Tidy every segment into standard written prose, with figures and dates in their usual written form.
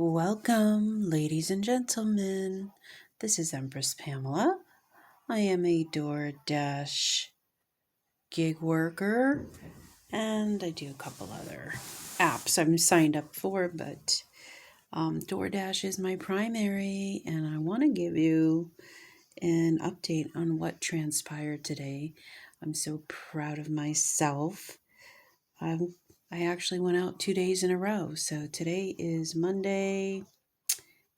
Welcome, ladies and gentlemen. This is Empress Pamela. I am a DoorDash gig worker, and I do a couple other apps I'm signed up for, but DoorDash is my primary, and I want to give you an update on what transpired today. I'm so proud of myself. I actually went out 2 days in a row. So today is Monday,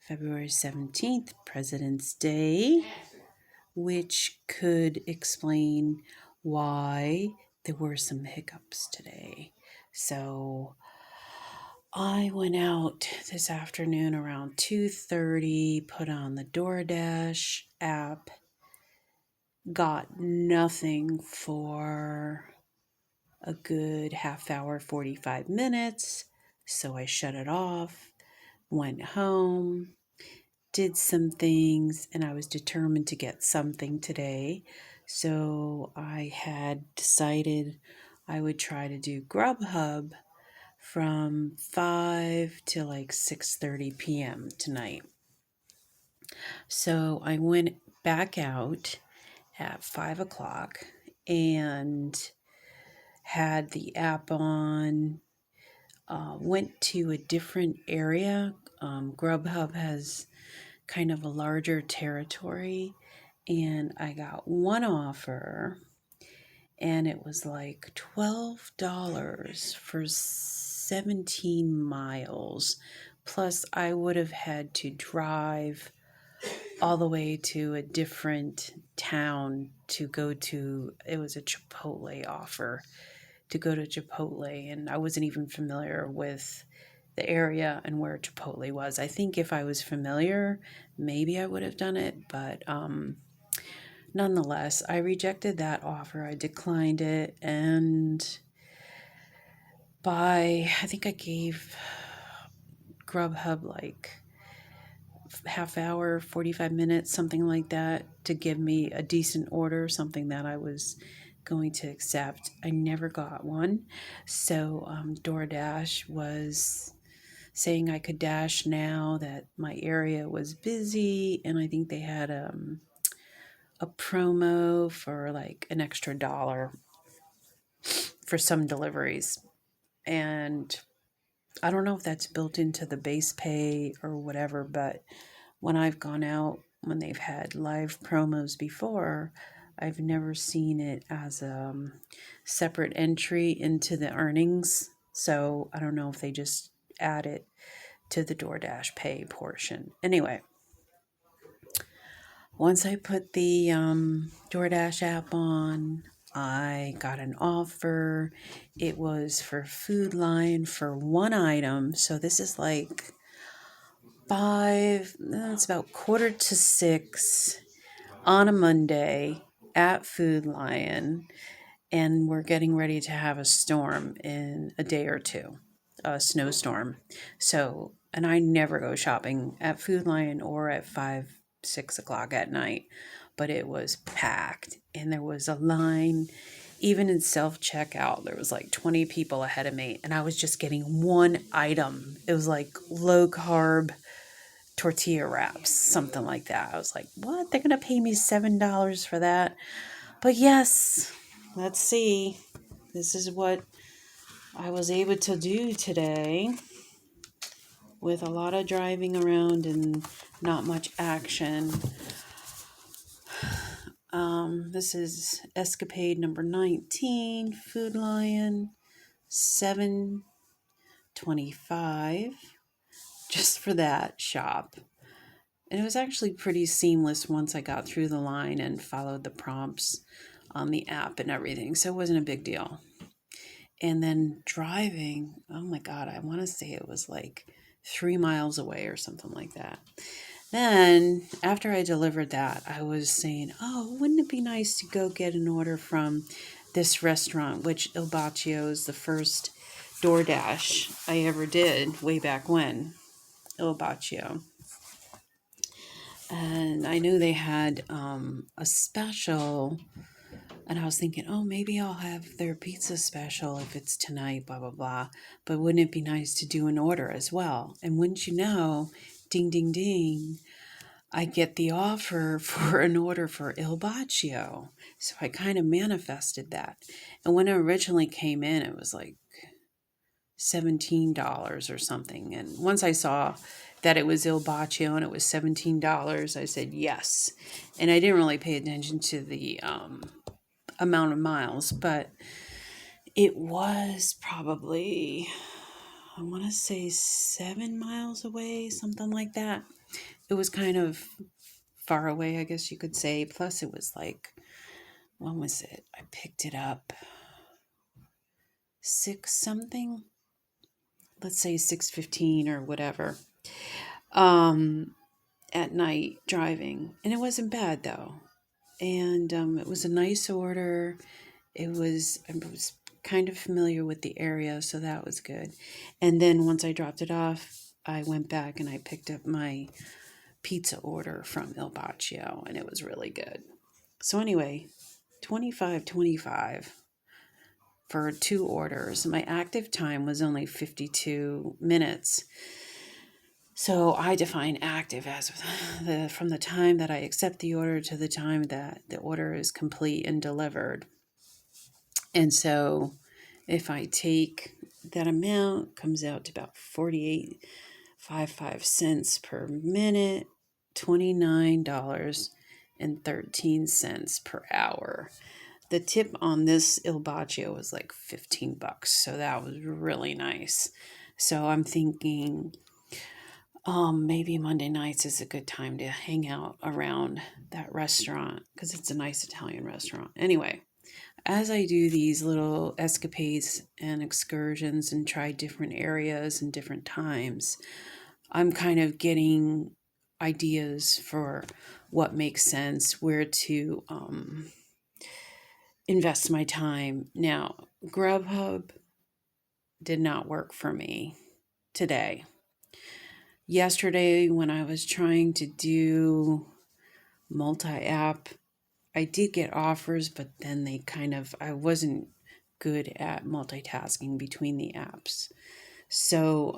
February 17th, President's Day, which could explain why there were some hiccups today. So I went out this afternoon around 2:30, put on the DoorDash app, got nothing for a good half hour, 45 minutes. So I shut it off, went home, did some things, and I was determined to get something today. So I had decided I would try to do Grubhub from 5 to like 6:30 p.m. tonight. So I went back out at 5 o'clock and had the app on, went to a different area. Grubhub has kind of a larger territory, and I got one offer, and it was like $12 for 17 miles. Plus, I would have had to drive all the way to a different town to go to. It was a Chipotle offer to go to Chipotle, and I wasn't even familiar with the area and where Chipotle was. I think if I was familiar, maybe I would have done it, but nonetheless, I rejected that offer. I declined it, and I think I gave Grubhub like half hour, 45 minutes, something like that, to give me a decent order, something that I was going to accept. I never got one. So DoorDash was saying I could dash now, that my area was busy, and I think they had a promo for like an extra dollar for some deliveries. And I don't know if that's built into the base pay or whatever, but when I've gone out, when they've had live promos before, I've never seen it as a separate entry into the earnings. So I don't know if they just add it to the DoorDash pay portion. Anyway, once I put the DoorDash app on, I got an offer. It was for Food Lion for one item. So this is like it's about 5:45 on a Monday at Food Lion. And we're getting ready to have a storm in a day or two, a snowstorm. So, and I never go shopping at Food Lion or at 6 o'clock at night, but it was packed, and there was a line. Even in self-checkout, there was like 20 people ahead of me, and I was just getting one item. It was like low-carb tortilla wraps, something like that. I was like, what? They're going to pay me $7 for that? But yes, let's see. This is what I was able to do today with a lot of driving around and not much action. This is Escapade number 19, Food Lion, 725, just for that shop. And it was actually pretty seamless once I got through the line and followed the prompts on the app and everything. So it wasn't a big deal. And then driving, oh my God, I want to say it was like 3 miles away or something like that. Then, after I delivered that, I was saying, oh, wouldn't it be nice to go get an order from this restaurant, which Il Baccio is the first DoorDash I ever did way back when, Il Baccio. And I knew they had a special And I was thinking, oh, maybe I'll have their pizza special if it's tonight, blah, blah, blah. But wouldn't it be nice to do an order as well? And wouldn't you know, ding, ding, ding, I get the offer for an order for Il Baccio. So I kind of manifested that. And when it originally came in, it was like $17 or something. And once I saw that it was Il Baccio and it was $17, I said yes. And I didn't really pay attention to the amount of miles, but it was probably, I want to say 7 miles away, something like that. It was kind of far away, I guess you could say. Plus, it was like, when was it? I picked it up 6 something. Let's say 6:15 or whatever. At night driving, and it wasn't bad though. And it was a nice order. I was kind of familiar with the area, so that was good. And then once I dropped it off, I went back and I picked up my pizza order from Il Baccio, and it was really good. So anyway, 25.25 for 2 orders. My active time was only 52 minutes. So I define active as from the time that I accept the order to the time that the order is complete and delivered. And so if I take that amount, comes out to about 48.55 cents per minute, $29.13 per hour. The tip on this Il Baccio was like $15, so that was really nice. So I'm thinking maybe Monday nights is a good time to hang out around that restaurant because it's a nice Italian restaurant. Anyway, as I do these little escapades and excursions and try different areas and different times, I'm kind of getting ideas for what makes sense, where to invest my time. Now, Grubhub did not work for me today. Yesterday, when I was trying to do multi-app, I did get offers, but then I wasn't good at multitasking between the apps. So,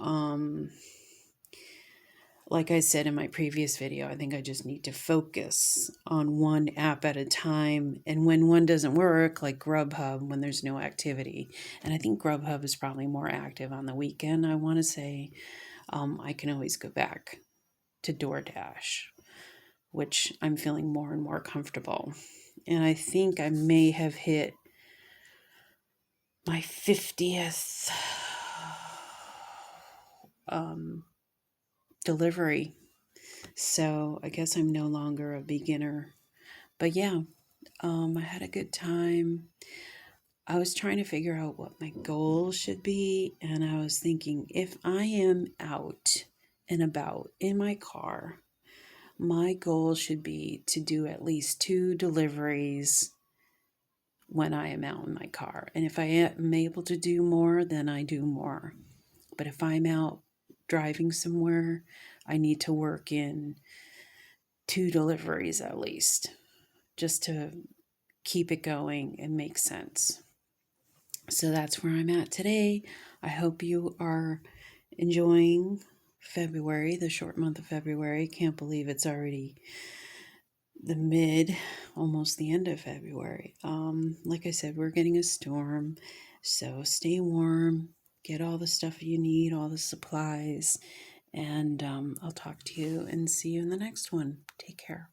like I said in my previous video, I think I just need to focus on one app at a time. And when one doesn't work, like Grubhub, when there's no activity, and I think Grubhub is probably more active on the weekend, I want to say, I can always go back to DoorDash, which I'm feeling more and more comfortable. And I think I may have hit my 50th delivery. So I guess I'm no longer a beginner. But yeah, I had a good time. I was trying to figure out what my goal should be. And I was thinking, if I am out and about in my car, my goal should be to do at least 2 deliveries when I am out in my car. And if I am able to do more, then I do more. But if I'm out driving somewhere, I need to work in 2 deliveries at least, just to keep it going and make sense. So that's where I'm at today. I hope you are enjoying February, the short month of February. Can't believe it's already almost the end of February. Like I said, we're getting a storm, so stay warm, get all the stuff you need, all the supplies, and I'll talk to you and see you in the next one. Take care.